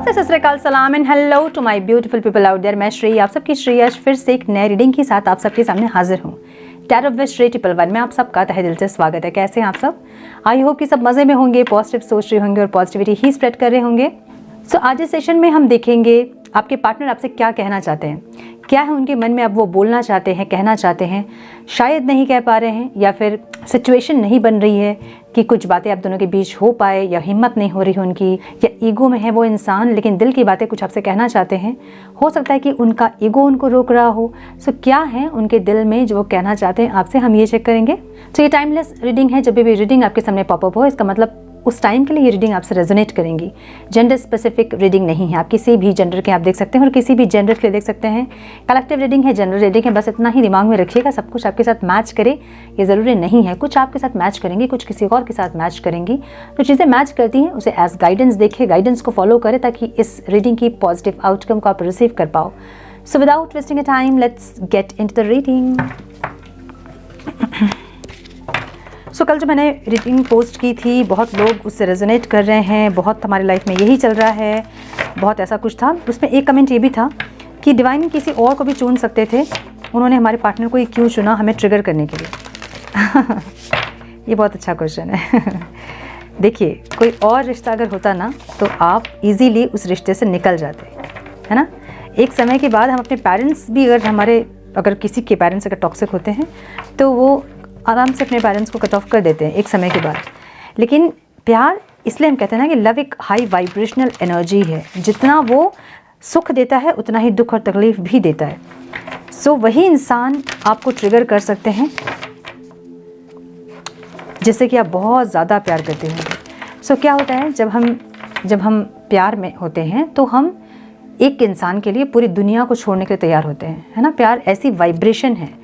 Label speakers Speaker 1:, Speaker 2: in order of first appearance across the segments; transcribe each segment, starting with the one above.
Speaker 1: नमस्ते, सत श्री अकाल, सलाम and hello to my beautiful people out there. मैं श्रेया, आप सबकी श्रेया फिर से एक नए रीडिंग के साथ आप सबके सामने हाजिर हूँ। Tarot with Shreya triple one में आप सबका तहे दिल से स्वागत है। कैसे हैं आप सब? आई होप कि सब मज़े में होंगे, पॉजिटिव सोच रहे होंगे और पॉजिटिविटी ही स्प्रेड कर रहे होंगे। सो आज इस सेशन में हम देखेंगे आपके पार्टनर आपसे क्या कहना चाहते हैं, क्या है उनके मन में अब वो बोलना चाहते हैं, कहना चाहते हैं, शायद नहीं कह पा रहे हैं, या फिर सिचुएशन नहीं बन रही है कि कुछ बातें आप दोनों के बीच हो पाए, या हिम्मत नहीं हो रही है उनकी, या ईगो में है वो इंसान लेकिन दिल की बातें कुछ आपसे कहना चाहते हैं। हो सकता है कि उनका ईगो उनको रोक रहा हो। सो क्या है उनके दिल में जो वो कहना चाहते हैं आपसे, हम ये चेक करेंगे। तो ये टाइमलेस रीडिंग है। जब भी रीडिंग आपके सामने पॉपअप हो, इसका मतलब उस टाइम के लिए ये रीडिंग आपसे रेजोनेट करेंगी। जेंडर स्पेसिफिक रीडिंग नहीं है, आप किसी भी जेंडर के आप देख सकते हैं और किसी भी जेंडर के लिए देख सकते हैं। कलेक्टिव रीडिंग है, जनरल रीडिंग है। बस इतना ही दिमाग में रखिएगा, सब कुछ आपके साथ मैच करे ये ज़रूरी नहीं है। कुछ आपके साथ मैच करेंगी, कुछ किसी और के साथ मैच करेंगी। जो चीज़ें मैच करती हैं उसे एज गाइडेंस देखिए, गाइडेंस को फॉलो करें ताकि इस रीडिंग की पॉजिटिव आउटकम को आप रिसीव कर पाओ। So without wasting a time, let's get into the reading. So कल जो मैंने रीडिंग पोस्ट की थी, बहुत लोग उससे रेजोनेट कर रहे हैं, बहुत हमारी लाइफ में यही चल रहा है, बहुत ऐसा कुछ था। उसमें एक कमेंट ये भी था कि डिवाइन किसी और को भी चुन सकते थे, उन्होंने हमारे पार्टनर को ही क्यों चुना हमें ट्रिगर करने के लिए। ये बहुत अच्छा क्वेश्चन है। देखिए, कोई और रिश्ता अगर होता ना तो आप इजीली उस रिश्ते से निकल जाते, है ना। एक समय के बाद हम अपने पेरेंट्स भी, अगर किसी के पेरेंट्स अगर टॉक्सिक होते हैं तो वो आराम से अपने पेरेंट्स को कट ऑफ कर देते हैं एक समय के बाद। लेकिन प्यार, इसलिए हम कहते हैं ना कि लव एक हाई वाइब्रेशनल एनर्जी है। जितना वो सुख देता है उतना ही दुख और तकलीफ भी देता है। सो वही इंसान आपको ट्रिगर कर सकते हैं जिससे कि आप बहुत ज़्यादा प्यार करते होंगे। सो क्या होता है, जब हम प्यार में होते हैं तो हम एक इंसान के लिए पूरी दुनिया को छोड़ने के लिए तैयार होते हैं, है ना। प्यार ऐसी वाइब्रेशन है।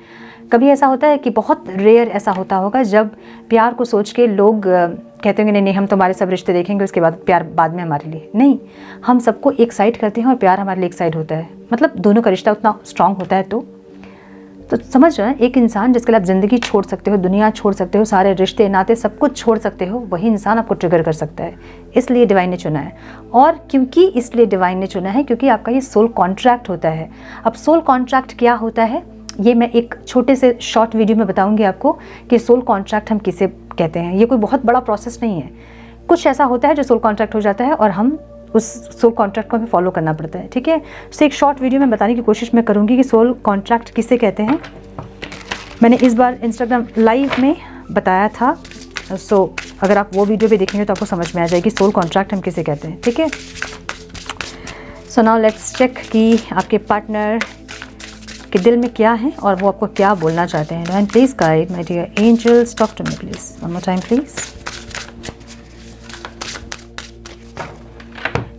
Speaker 1: कभी ऐसा होता है कि बहुत रेयर ऐसा होता होगा जब प्यार को सोच के लोग कहते होंगे नहीं हम तुम्हारे सब रिश्ते देखेंगे, उसके बाद प्यार बाद में हमारे लिए। नहीं, हम सबको एक साइड करते हैं और प्यार हमारे लिए एक साइड होता है। मतलब दोनों का रिश्ता उतना स्ट्रांग होता है। तो समझ रहे हैं, एक इंसान जिसके लिए आप ज़िंदगी छोड़ सकते हो, दुनिया छोड़ सकते हो, सारे रिश्ते नाते सब कुछ छोड़ सकते हो, वही इंसान आपको ट्रिगर कर सकता है। इसलिए डिवाइन ने चुना है। और क्योंकि इसलिए डिवाइन ने चुना है क्योंकि आपका ये सोल कॉन्ट्रैक्ट होता है। अब सोल कॉन्ट्रैक्ट क्या होता है ये मैं एक छोटे से शॉर्ट वीडियो में बताऊंगी आपको कि सोल कॉन्ट्रैक्ट हम किसे कहते हैं। ये कोई बहुत बड़ा प्रोसेस नहीं है। कुछ ऐसा होता है जो सोल कॉन्ट्रैक्ट हो जाता है और हम उस सोल कॉन्ट्रैक्ट को हमें फॉलो करना पड़ता है, ठीक है। सो एक शॉर्ट वीडियो में बताने की कोशिश मैं करूँगी कि सोल कॉन्ट्रैक्ट किसे कहते हैं। मैंने इस बार इंस्टाग्राम लाइव में बताया था। सो अगर आप वो वीडियो भी देखेंगे तो आपको समझ में आ जाएगी सोल कॉन्ट्रैक्ट हम किसे कहते हैं, ठीक है। सो नाउ लेट्स चेक कि आपके पार्टनर के दिल में क्या है और वो आपको क्या बोलना चाहते हैं। And please guide my dear angels, talk to me please, one more time please.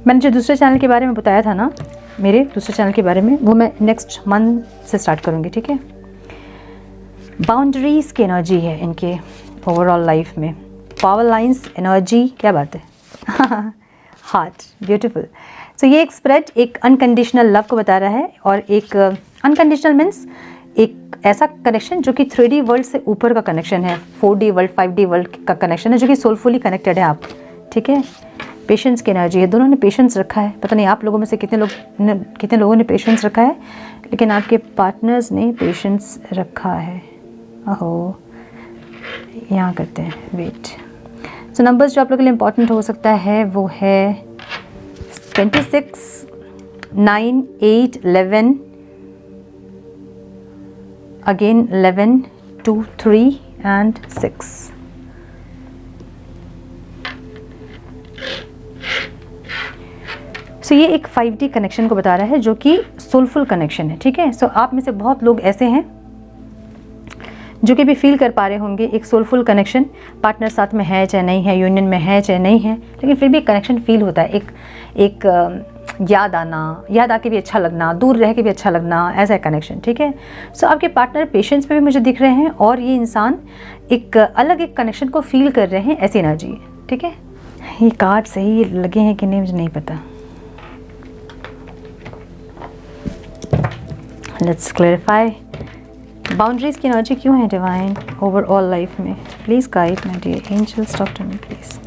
Speaker 1: मैंने जो दूसरे चैनल के बारे में बताया था ना, मेरे दूसरे चैनल के बारे में, वो मैं नेक्स्ट मंथ से स्टार्ट करूँगी, ठीक है। बाउंड्रीज की एनर्जी है इनके ओवरऑल लाइफ में। पावर लाइन्स एनर्जी, क्या बात है। Heart, beautiful. सो ये एक स्प्रेड एक अनकंडीशनल लव को बता रहा है, और एक अनकंडीशनल मीन्स एक ऐसा कनेक्शन जो कि 3D वर्ल्ड से ऊपर का कनेक्शन है, 4D वर्ल्ड 5D वर्ल्ड का कनेक्शन है, जो कि सोलफुली कनेक्टेड है आप, ठीक है। पेशेंस की एनर्जी है। दोनों ने पेशेंस रखा है। पता नहीं आप लोगों में से कितने लोगों ने पेशेंस रखा है, लेकिन आपके पार्टनर्स ने पेशेंस रखा है। ओहो, यहाँ करते हैं, वेट। सो नंबर्स जो आप लोगों के लिए इम्पॉर्टेंट हो सकता है वो है 26, 9, 8, 11, again 11, 2, 3 and 6. सो ये एक 5D कनेक्शन को बता रहा है जो कि सोलफुल कनेक्शन है, ठीक है। सो आप में से बहुत लोग ऐसे हैं जो कि भी फील कर पा रहे होंगे एक सोलफुल कनेक्शन। पार्टनर साथ में है चाहे नहीं है, यूनियन में है चाहे नहीं है, लेकिन फिर भी कनेक्शन फील होता है। एक याद आना, याद आके भी अच्छा लगना, दूर रह के भी अच्छा लगना, ऐसा है कनेक्शन, ठीक है। सो आपके पार्टनर पेशेंस में भी मुझे दिख रहे हैं, और ये इंसान एक अलग एक कनेक्शन को फील कर रहे हैं, ऐसी एनर्जी है, ठीक है। ये कार्ड सही लगे हैं कि नहीं मुझे नहीं पता। लेट्स क्लैरिफाई बाउंड्रीज की एनर्जी क्यों है डिवाइन ओवरऑल लाइफ में। Please guide my dear angels, talk to me please.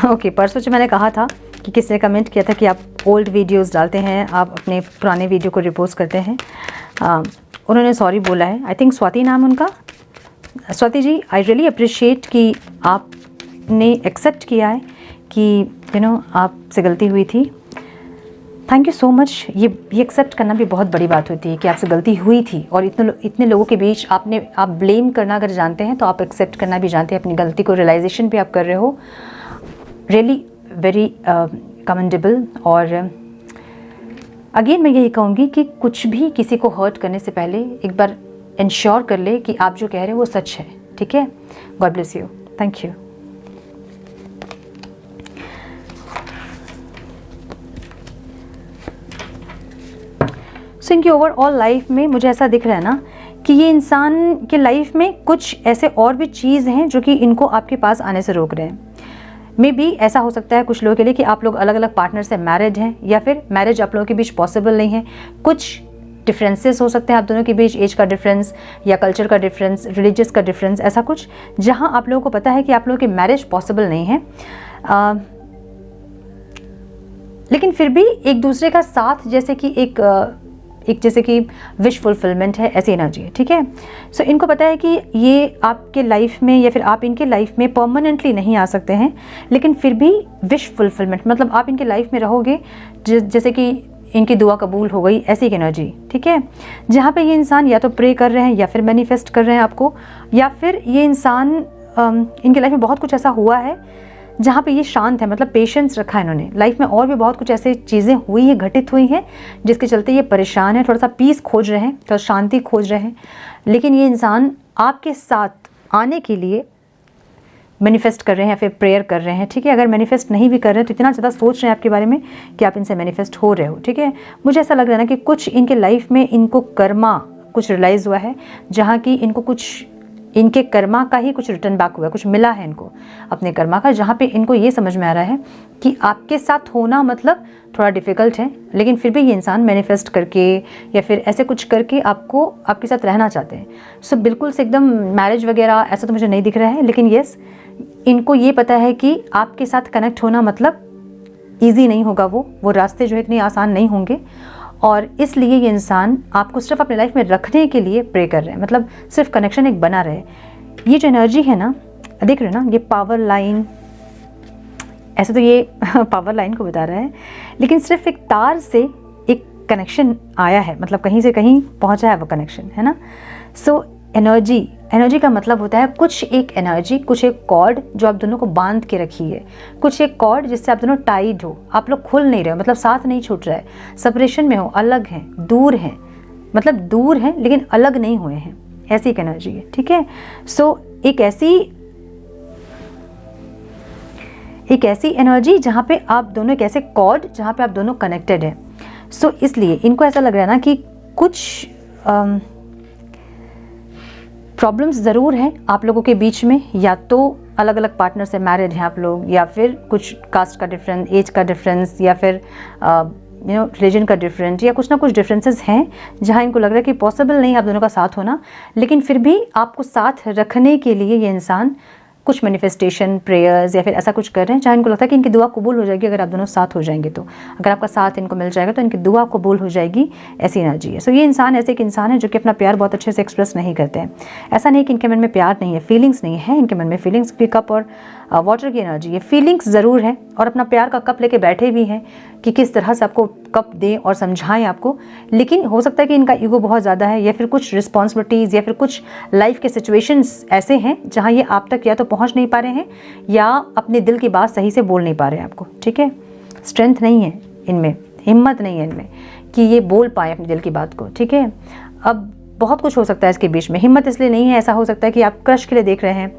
Speaker 1: Okay, परसों जो मैंने कहा था कि किसी ने कमेंट किया था कि आप ओल्ड वीडियोस डालते हैं, आप अपने पुराने वीडियो को रिपोस्ट करते हैं, उन्होंने सॉरी बोला है। आई थिंक स्वाति नाम उनका। Swati ji, I really appreciate कि आपने एक्सेप्ट किया है कि आपसे गलती हुई थी। Thank you so much. ये एक्सेप्ट करना भी बहुत बड़ी बात होती है कि आपसे गलती हुई थी, और इतने लोगों के बीच आप ब्लेम करना अगर जानते हैं तो आप एक्सेप्ट करना भी जानते हैं, अपनी गलती को रियलाइजेशन भी आप कर रहे हो। Really very commendable. और अगेन मैं यही कहूँगी कि कुछ भी किसी को हर्ट करने से पहले एक बार इंश्योर कर ले कि आप जो कह रहे हो वो सच है। ठीक है, God bless you, thank you. So इनकी ओवरऑल लाइफ में मुझे ऐसा दिख रहा है ना कि ये इंसान के लाइफ में कुछ ऐसे और भी चीज़ हैं जो कि इनको आपके पास आने से रोक रहे हैं। मे बी ऐसा हो सकता है कुछ लोगों के लिए कि आप लोग अलग अलग पार्टनर से मैरिड हैं, या फिर मैरिज आप लोगों के बीच पॉसिबल नहीं है। कुछ डिफरेंसेस हो सकते हैं आप दोनों के बीच, एज का डिफरेंस या कल्चर का डिफरेंस, रिलीजियस का डिफरेंस, ऐसा कुछ जहां आप लोगों को पता है कि आप लोगों की मैरिज पॉसिबल नहीं है, लेकिन फिर भी एक दूसरे का साथ जैसे कि एक जैसे कि विश फुलफिलमेंट है, ऐसी एनर्जी है। ठीक है, सो इनको पता है कि ये आपके लाइफ में या फिर आप इनके लाइफ में परमानेंटली नहीं आ सकते हैं, लेकिन फिर भी विश फुलफिलमेंट मतलब आप इनके लाइफ में रहोगे जैसे कि इनकी दुआ कबूल हो गई, ऐसी एक एनर्जी। ठीक है, जहाँ पे ये इंसान या तो प्रे कर रहे हैं या फिर मैनिफेस्ट कर रहे हैं आपको, या फिर ये इंसान इनके लाइफ में बहुत कुछ ऐसा हुआ है जहाँ पे ये शांत है, मतलब पेशेंस रखा है इन्होंने। लाइफ में और भी बहुत कुछ ऐसे चीज़ें हुई हैं, घटित हुई हैं, जिसके चलते ये परेशान है, थोड़ा सा पीस खोज रहे हैं, थोड़ा शांति खोज रहे हैं। लेकिन ये इंसान आपके साथ आने के लिए मैनिफेस्ट कर रहे हैं या फिर प्रेयर कर रहे हैं। ठीक है, अगर मैनिफेस्ट नहीं भी कर रहे हैं तो इतना ज़्यादा सोच रहे हैं आपके बारे में कि आप इनसे मैनिफेस्ट हो रहे हो। ठीक है, मुझे ऐसा लग रहा है ना कि कुछ इनके लाइफ में इनको कर्मा कुछ रियलाइज़ हुआ है, जहाँ की इनको कुछ इनके कर्मा का ही कुछ रिटर्न बैक हुआ है, कुछ मिला है इनको अपने कर्मा का, जहाँ पे इनको ये समझ में आ रहा है कि आपके साथ होना मतलब थोड़ा डिफ़िकल्ट है, लेकिन फिर भी ये इंसान मैनिफेस्ट करके या फिर ऐसे कुछ करके आपको आपके साथ रहना चाहते हैं। सो बिल्कुल से एकदम मैरिज वगैरह ऐसा तो मुझे नहीं दिख रहा है, लेकिन येस इनको ये पता है कि आपके साथ कनेक्ट होना मतलब ईजी नहीं होगा, वो रास्ते जो है इतने आसान नहीं होंगे, और इसलिए ये इंसान आपको सिर्फ अपने लाइफ में रखने के लिए प्रे कर रहे हैं, मतलब सिर्फ कनेक्शन एक बना रहे। ये जो एनर्जी है ना, देख रहे हो ना, ये पावर लाइन, ऐसे तो ये पावर लाइन को बता रहा है, लेकिन सिर्फ एक तार से एक कनेक्शन आया है, मतलब कहीं से कहीं पहुंचा है वो कनेक्शन, है ना। सो एनर्जी का मतलब होता है कुछ एक एनर्जी, कुछ एक कॉर्ड जो आप दोनों को बांध के रखी है, कुछ एक कॉर्ड जिससे आप दोनों टाइड हो, आप लोग खुल नहीं रहे हो, मतलब साथ नहीं छूट रहा है, सेपरेशन में हो, अलग हैं, दूर हैं, मतलब दूर हैं लेकिन अलग नहीं हुए हैं, ऐसी एक एनर्जी है। ठीक है, सो एक ऐसी एनर्जी जहाँ पे आप दोनों, एक ऐसे कॉर्ड जहाँ पे आप दोनों कनेक्टेड हैं। सो इसलिए इनको ऐसा लग रहा है ना कि कुछ प्रॉब्लम्स ज़रूर हैं आप लोगों के बीच में, या तो अलग अलग पार्टनर से मैरिड हैं आप लोग, या फिर कुछ कास्ट का डिफरेंस, एज का डिफरेंस, या फिर रिलीजन का डिफरेंट, या कुछ ना कुछ डिफरेंसेस हैं जहां इनको लग रहा है कि पॉसिबल नहीं है आप दोनों का साथ होना, लेकिन फिर भी आपको साथ रखने के लिए ये इंसान कुछ मैनिफेस्टेशन, प्रेयर्स या फिर ऐसा कुछ कर रहे हैं जहाँ इनको लगता है कि इनकी दुआ कबूल हो जाएगी अगर आप दोनों साथ हो जाएंगे। तो अगर आपका साथ इनको मिल जाएगा तो इनकी दुआ कबूल हो जाएगी, ऐसी एनर्जी है। सो ये इंसान ऐसे एक इंसान है जो कि अपना प्यार बहुत अच्छे से एक्सप्रेस नहीं करते हैं। ऐसा नहीं कि इनके मन में प्यार नहीं है, फीलिंग्स नहीं है इनके मन में, फीलिंग्स की कप और वाटर की एनर्जी है, फीलिंग्स ज़रूर है, और अपना प्यार का कप लेके बैठे भी हैं कि किस तरह से आपको कप दें और समझाएं आपको, लेकिन हो सकता है कि इनका ईगो बहुत ज़्यादा है, या फिर कुछ रिस्पॉन्सिबिलिटीज़ या फिर कुछ लाइफ के सिचुएशंस ऐसे हैं जहाँ ये आप तक या तो पहुँच नहीं पा रहे हैं या अपने दिल की बात सही से बोल नहीं पा रहे हैं आपको। ठीक है, स्ट्रेंथ नहीं है इनमें, हिम्मत नहीं है इनमें कि ये बोल पाए अपने दिल की बात को। ठीक है, अब बहुत कुछ हो सकता है इसके बीच में, हिम्मत इसलिए नहीं है, ऐसा हो सकता है कि आप क्रश के लिए देख रहे हैं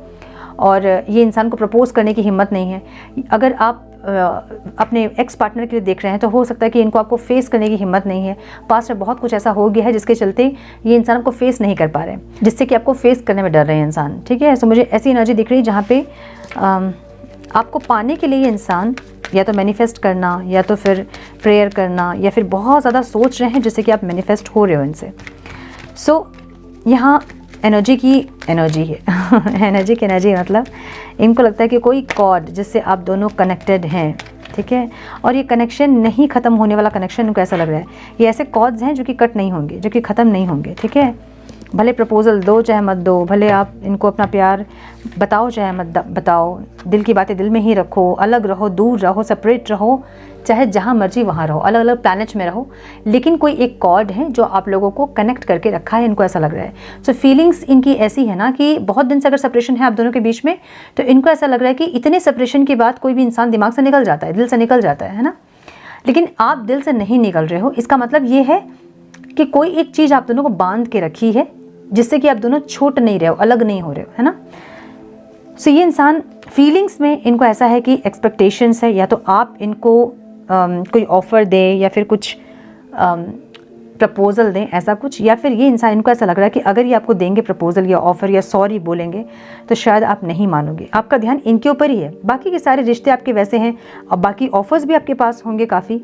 Speaker 1: और ये इंसान को प्रपोज करने की हिम्मत नहीं है। अगर आप अपने एक्स पार्टनर के लिए देख रहे हैं तो हो सकता है कि इनको आपको फेस करने की हिम्मत नहीं है। पास्ट में बहुत कुछ ऐसा हो गया है जिसके चलते ये इंसान आपको फेस नहीं कर पा रहे हैं, जिससे कि आपको फेस करने में डर रहे हैं इंसान। ठीक है, तो मुझे ऐसी एनर्जी दिख रही है जहाँ पे आपको पाने के लिए ये इंसान या तो मैनिफेस्ट करना या तो फिर प्रेयर करना या फिर बहुत ज़्यादा सोच रहे हैं जिससे कि आप मैनिफेस्ट हो रहे हो इनसे। सो यहाँ एनर्जी की एनर्जी है एनर्जी की एनर्जी मतलब इनको लगता है कि कोई कॉर्ड जिससे आप दोनों कनेक्टेड हैं, ठीक है, और ये कनेक्शन नहीं ख़त्म होने वाला कनेक्शन इनको ऐसा लग रहा है। ये ऐसे कॉर्ड्स हैं जो कि कट नहीं होंगे, जो कि ख़त्म नहीं होंगे, ठीक है। भले प्रपोज़ल दो चाहे मत दो, भले आप इनको अपना प्यार बताओ चाहे मत बताओ, दिल की बातें दिल में ही रखो, अलग रहो, दूर रहो, सेपरेट रहो, चाहे जहाँ मर्जी वहाँ रहो, अलग अलग प्लैनेट्स में रहो, लेकिन कोई एक कॉर्ड है जो आप लोगों को कनेक्ट करके रखा है, इनको ऐसा लग रहा है। सो फीलिंग्स इनकी ऐसी है ना कि बहुत दिन से अगर सेपरेशन है आप दोनों के बीच में, तो इनको ऐसा लग रहा है कि इतने सेपरेशन के बाद कोई भी इंसान दिमाग से निकल जाता है, दिल से निकल जाता है ना, लेकिन आप दिल से नहीं निकल रहे हो। इसका मतलब ये है कि कोई एक चीज़ आप दोनों को बांध के रखी है जिससे कि आप दोनों छूट नहीं रहे हो, अलग नहीं हो रहे हो, है ना। सो ये इंसान फीलिंग्स में इनको ऐसा है कि एक्सपेक्टेशंस है, या तो आप इनको कोई ऑफ़र दें या फिर कुछ प्रपोज़ल दें, ऐसा कुछ, या फिर ये इंसान इनको ऐसा लग रहा है कि अगर ये आपको देंगे प्रपोज़ल या ऑफ़र या सॉरी बोलेंगे तो शायद आप नहीं मानोगे। आपका ध्यान इनके ऊपर ही है, बाकी के सारे रिश्ते आपके वैसे हैं और बाकी ऑफ़र्स भी आपके पास होंगे काफ़ी,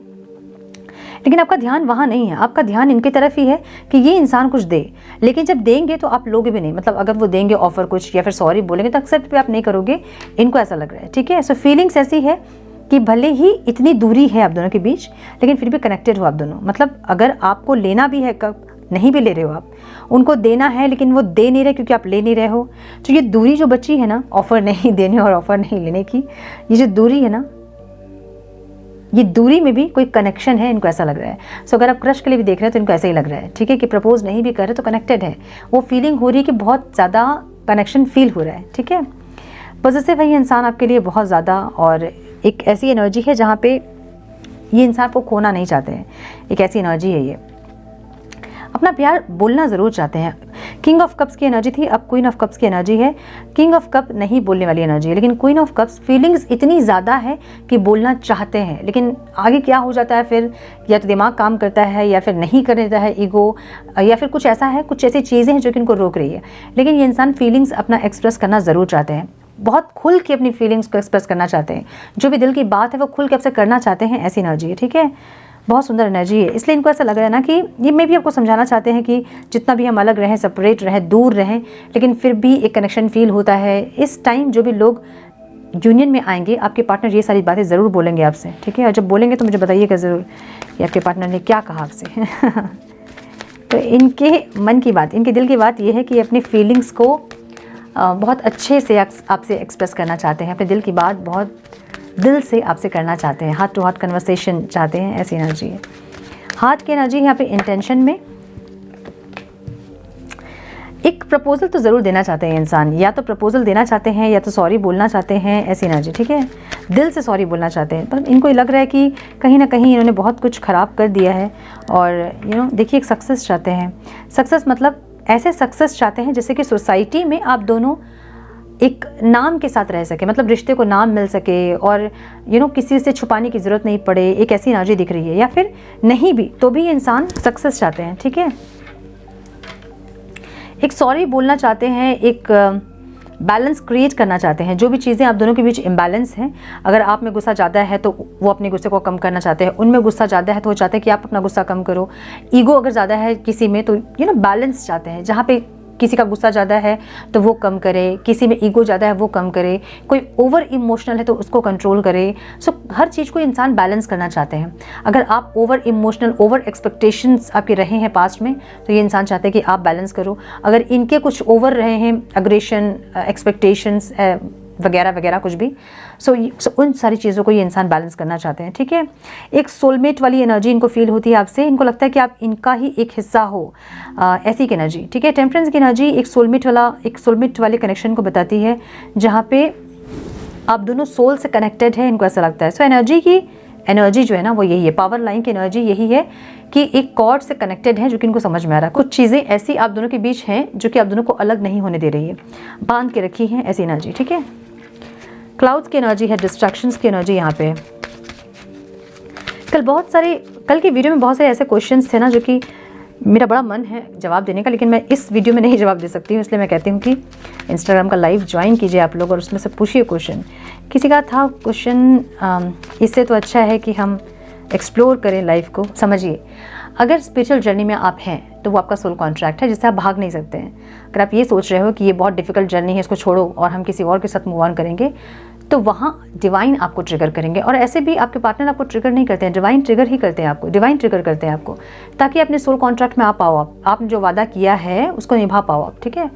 Speaker 1: लेकिन आपका ध्यान वहाँ नहीं है। आपका ध्यान इनकी तरफ ही है कि ये इंसान कुछ दे, लेकिन जब देंगे तो आप लोगे भी नहीं, मतलब अगर वो देंगे ऑफ़र कुछ या फिर सॉरी बोलेंगे तो एक्सेप्ट भी आप नहीं करोगे, इनको ऐसा लग रहा है, ठीक है। सो फीलिंग्स ऐसी है कि भले ही इतनी दूरी है आप दोनों के बीच, लेकिन फिर भी कनेक्टेड हो आप दोनों। मतलब अगर आपको लेना भी है, कब नहीं भी ले रहे हो आप, उनको देना है लेकिन वो दे नहीं रहे क्योंकि आप ले नहीं रहे हो, तो ये दूरी जो बची है ना, ऑफ़र नहीं देने और ऑफ़र नहीं लेने की, ये जो दूरी है ना, ये दूरी में भी कोई कनेक्शन है, इनको ऐसा लग रहा है। सो अगर आप क्रश के लिए भी देख रहे हैं तो इनको ऐसा ही लग रहा है, ठीक है, कि प्रपोज नहीं भी कर रहे तो कनेक्टेड है। वो फीलिंग हो रही है कि बहुत ज़्यादा कनेक्शन फील हो रहा है, ठीक है। पॉजिटिव है ये इंसान आपके लिए बहुत ज़्यादा, और एक ऐसी एनर्जी है जहाँ पे ये इंसान को खोना नहीं चाहते हैं, एक ऐसी एनर्जी है ये। अपना प्यार बोलना ज़रूर चाहते हैं। किंग ऑफ कप्स की एनर्जी थी, अब क्वीन ऑफ कप्स की एनर्जी है। किंग ऑफ कप नहीं बोलने वाली एनर्जी है, लेकिन क्वीन ऑफ कप्स फीलिंग्स इतनी ज़्यादा है कि बोलना चाहते हैं, लेकिन आगे क्या हो जाता है फिर, या तो दिमाग काम करता है या फिर नहीं कर देता है ईगो, या फिर कुछ ऐसा है, कुछ ऐसी चीज़ें हैं जो कि इनको रोक रही है। लेकिन ये इंसान फीलिंग्स अपना एक्सप्रेस करना ज़रूर चाहते हैं, बहुत खुल के अपनी फीलिंग्स को एक्सप्रेस करना चाहते हैं, जो भी दिल की बात है वो खुल के आपसे करना चाहते हैं, ऐसी एनर्जी है, ठीक है। बहुत सुंदर एनर्जी है, इसलिए इनको ऐसा लग रहा है ना कि ये मैं भी आपको समझाना चाहते हैं कि जितना भी हम अलग रहें, सेपरेट रहें, दूर रहें, लेकिन फिर भी एक कनेक्शन फील होता है। इस टाइम जो भी लोग यूनियन में आएंगे, आपके पार्टनर ये सारी बातें ज़रूर बोलेंगे आपसे, ठीक है। और जब बोलेंगे तो मुझे बताइएगा ज़रूर कि आपके पार्टनर ने क्या कहा आपसे तो इनके मन की बात, इनके दिल की बात ये है कि अपनी फीलिंग्स को बहुत अच्छे से आपसे एक्सप्रेस करना चाहते हैं, अपने दिल की बात बहुत दिल से आपसे करना चाहते हैं, हार्ट टू हार्ट कन्वर्सेशन चाहते हैं, ऐसी एनर्जी है। हार्ट की एनर्जी यहाँ पे इंटेंशन में एक प्रपोजल तो ज़रूर देना चाहते हैं इंसान, या तो प्रपोजल देना चाहते हैं या तो सॉरी बोलना चाहते हैं, ऐसी एनर्जी, ठीक है। दिल से सॉरी बोलना चाहते हैं, पर इनको लग रहा है कि कहीं ना कहीं इन्होंने बहुत कुछ ख़राब कर दिया है, और देखिए एक सक्सेस चाहते हैं। सक्सेस मतलब ऐसे सक्सेस चाहते हैं जैसे कि सोसाइटी में आप दोनों एक नाम के साथ रह सके, मतलब रिश्ते को नाम मिल सके, और किसी से छुपाने की ज़रूरत नहीं पड़े, एक ऐसी एनर्जी दिख रही है। या फिर नहीं भी तो भी इंसान सक्सेस चाहते हैं, ठीक है। एक सॉरी बोलना चाहते हैं, एक बैलेंस क्रिएट करना चाहते हैं। जो भी चीज़ें आप दोनों के बीच इम्बैलेंस हैं, अगर आप में गुस्सा ज़्यादा है तो वो अपने गुस्से को कम करना चाहते हैं, उनमें गुस्सा ज़्यादा है तो वो चाहते हैं कि आप अपना गुस्सा कम करो। ईगो अगर ज़्यादा है किसी में तो बैलेंस चाहते हैं, जहाँ पे किसी का गुस्सा ज़्यादा है तो वो कम करे, किसी में ईगो ज़्यादा है वो कम करे, कोई ओवर इमोशनल है तो उसको कंट्रोल करे। सो हर चीज़ को इंसान बैलेंस करना चाहते हैं। अगर आप ओवर इमोशनल, ओवर एक्सपेक्टेशंस आपके रहे हैं पास्ट में, तो ये इंसान चाहते हैं कि आप बैलेंस करो। अगर इनके कुछ ओवर रहे हैं, अग्रेशन, एक्सपेक्टेशंस वगैरह वगैरह कुछ भी, सो उन सारी चीज़ों को ये इंसान बैलेंस करना चाहते हैं, ठीक है। एक सोलमेट वाली एनर्जी इनको फील होती है आपसे, इनको लगता है कि आप इनका ही एक हिस्सा हो, ऐसी की एनर्जी, ठीक है। टेम्परेंस की एनर्जी एक सोलमेट वाले कनेक्शन को बताती है, जहाँ पे आप दोनों सोल से कनेक्टेड है, इनको ऐसा लगता है। सो एनर्जी जो है ना वो यही है, पावर लाइन की एनर्जी यही है कि एक कॉर्ड से कनेक्टेड है, जो कि इनको समझ में आ रहा है। कुछ चीज़ें ऐसी आप दोनों के बीच हैं जो कि आप दोनों को अलग नहीं होने दे रही है, बांध के रखी हैं, ऐसी एनर्जी, ठीक है। क्लाउड्स की एनर्जी है, डिस्ट्रैक्शंस की एनर्जी यहाँ पे। कल की वीडियो में बहुत सारे ऐसे क्वेश्चंस थे ना जो कि मेरा बड़ा मन है जवाब देने का, लेकिन मैं इस वीडियो में नहीं जवाब दे सकती हूँ, इसलिए मैं कहती हूँ कि इंस्टाग्राम का लाइव ज्वाइन कीजिए आप लोग और उसमें से पूछिए क्वेश्चन। किसी का था क्वेश्चन, इससे तो अच्छा है कि हम एक्सप्लोर करें लाइफ को, समझिए। अगर स्पिरिचुअल जर्नी में आप हैं तो वो आपका सोल कॉन्ट्रैक्ट है जिससे आप भाग नहीं सकते हैं। अगर आप ये सोच रहे हो कि ये बहुत डिफिकल्ट जर्नी है, इसको छोड़ो और हम किसी और के साथ मूव ऑन करेंगे, तो वहाँ डिवाइन आपको ट्रिगर करेंगे। और ऐसे भी आपके पार्टनर आपको ट्रिगर नहीं करते हैं, डिवाइन ट्रिगर ही करते हैं आपको, डिवाइन ट्रिगर करते हैं आपको, ताकि अपने सोल कॉन्ट्रैक्ट में आ पाओ। आपने जो वादा किया है उसको निभा पाओ आप, ठीक है।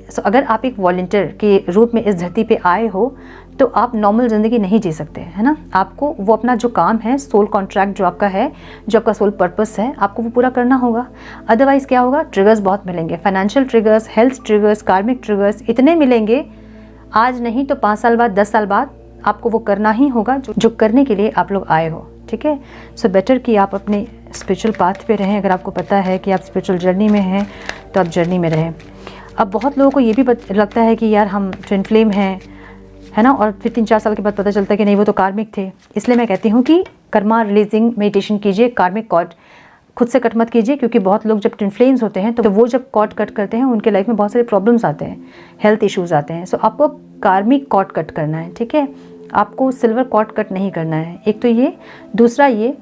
Speaker 1: सो अगर आप एक वॉलंटियर के रूप में इस धरती पे आए हो तो आप नॉर्मल ज़िंदगी नहीं जी सकते, है ना। आपको वो अपना जो काम है, सोल कॉन्ट्रैक्ट जो आपका है, जो आपका सोल पर्पस है, आपको वो पूरा करना होगा। अदरवाइज़ क्या होगा, ट्रिगर्स बहुत मिलेंगे, फाइनेंशियल ट्रिगर्स, हेल्थ ट्रिगर्स, कार्मिक ट्रिगर्स इतने मिलेंगे, आज नहीं तो 5 साल बाद, 10 साल बाद आपको वो करना ही होगा जो करने के लिए आप लोग आए हो, ठीक है। सो बेटर कि आप अपने स्पिरिचुअल पाथ पे रहें। अगर आपको पता है कि आप स्पिरिचुअल जर्नी में हैं तो आप जर्नी में रहें। अब बहुत लोगों को ये भी लगता है कि यार हम ट्विन फ्लेम हैं, है ना, और फिर 3-4 साल के बाद पता चलता है कि नहीं वो तो कार्मिक थे। इसलिए मैं कहती हूँ कि कर्मा रिलीजिंग मेडिटेशन कीजिए, कार्मिक कॉर्ड खुद से कट मत कीजिए, क्योंकि बहुत लोग जब ट्विन फ्लेम्स होते हैं तो वो जब कॉर्ड कट करते हैं उनके लाइफ में बहुत सारे प्रॉब्लम्स आते हैं, हेल्थ इश्यूज आते हैं। सो आपको कार्मिक कॉर्ड कट करना है, ठीक है, आपको सिल्वर कॉर्ड कट नहीं करना है। एक तो ये, दूसरा ये,